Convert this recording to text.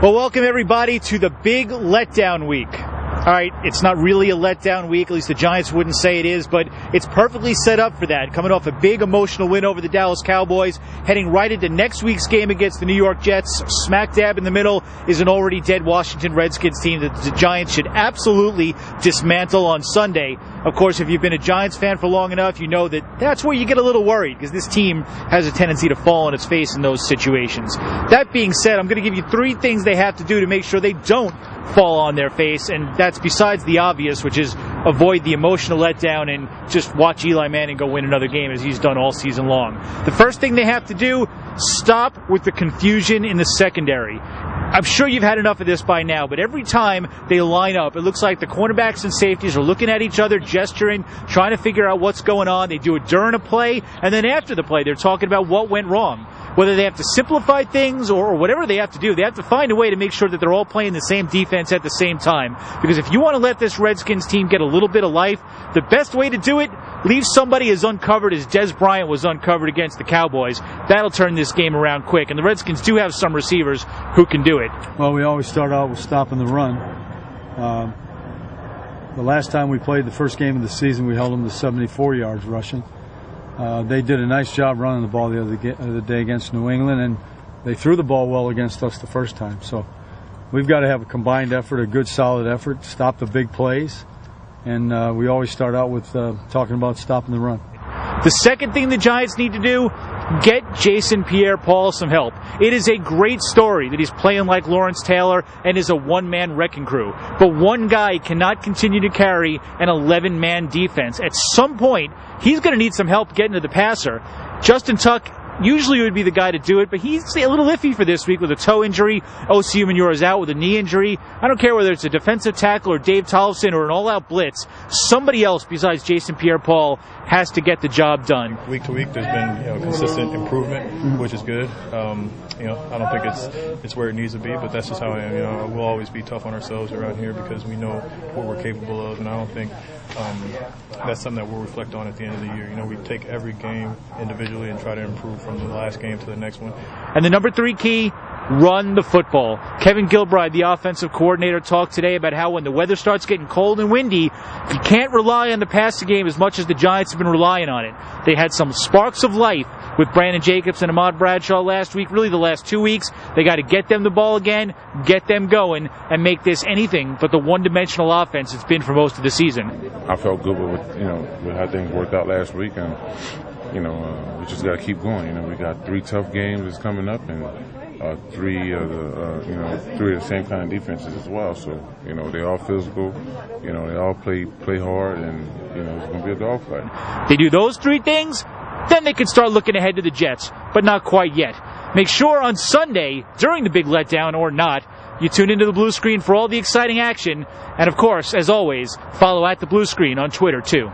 Well, welcome everybody to the big letdown week. All right, it's not really a letdown week, at least the Giants wouldn't say it is, but it's perfectly set up for that. Coming off a big emotional win over the Dallas Cowboys, heading right into next week's game against the New York Jets. Smack dab in the middle is an already dead Washington Redskins team that the Giants should absolutely dismantle on Sunday. Of course, if you've been a Giants fan for long enough, you know that that's where you get a little worried, because this team has a tendency to fall on its face in those situations. That being said, I'm going to give you 3 things they have to do to make sure they don't fall on their face, and that's besides the obvious, which is avoid the emotional letdown and just watch Eli Manning go win another game as he's done all season long. The first thing they have to do, stop with the confusion in the secondary. I'm sure you've had enough of this by now, but every time they line up, it looks like the cornerbacks and safeties are looking at each other, gesturing, trying to figure out what's going on. They do it during a play, and then after the play, they're talking about what went wrong. Whether they have to simplify things or whatever they have to do, they have to find a way to make sure that they're all playing the same defense at the same time. Because if you want to let this Redskins team get a little bit of life, the best way to do it, leave somebody as uncovered as Dez Bryant was uncovered against the Cowboys. That'll turn this game around quick. And the Redskins do have some receivers who can do it. Well, we always start out with stopping the run. The last time we played the first game of the season, we held them to 74 yards rushing. They did a nice job running the ball the other day against New England, and they threw the ball well against us the first time. So we've got to have a combined effort, a good, solid effort, stop the big plays, and we always start out with talking about stopping the run. The second thing the Giants need to do, get Jason Pierre-Paul some help. It is a great story that he's playing like Lawrence Taylor and is a one-man wrecking crew. But one guy cannot continue to carry an 11-man defense. At some point, he's going to need some help getting to the passer. Justin Tuck usually would be the guy to do it, but he's a little iffy for this week with a toe injury. Osi Umenyiora is out with a knee injury. I don't care whether it's a defensive tackle or Dave Tollefson or an all-out blitz. Somebody else besides Jason Pierre-Paul has to get the job done. Week to week, there's been consistent improvement, which is good. I don't think it's where it needs to be, but that's just how I am. We'll always be tough on ourselves around here because we know what we're capable of, and I don't think that's something that we'll reflect on at the end of the year. We take every game individually and try to improve from the last game to the next one. And the number 3 key, run the football. Kevin Gilbride, the offensive coordinator, talked today about how when the weather starts getting cold and windy, you can't rely on the passing game as much as the Giants have been relying on it. They had some sparks of life with Brandon Jacobs and Ahmad Bradshaw last week, really the last 2 weeks. They got to get them the ball again, get them going, and make this anything but the one-dimensional offense it's been for most of the season. I felt good with how things worked out last week, and we just got to keep going. We got 3 tough games that's coming up, and 3 of the same kind of defenses as well. So they all physical. They all play hard, and it's going to be a dogfight. They do those 3 things, then they can start looking ahead to the Jets, but not quite yet. Make sure on Sunday, during the big letdown or not, you tune into the Blue Screen for all the exciting action. And of course, as always, follow @the Blue Screen on Twitter too.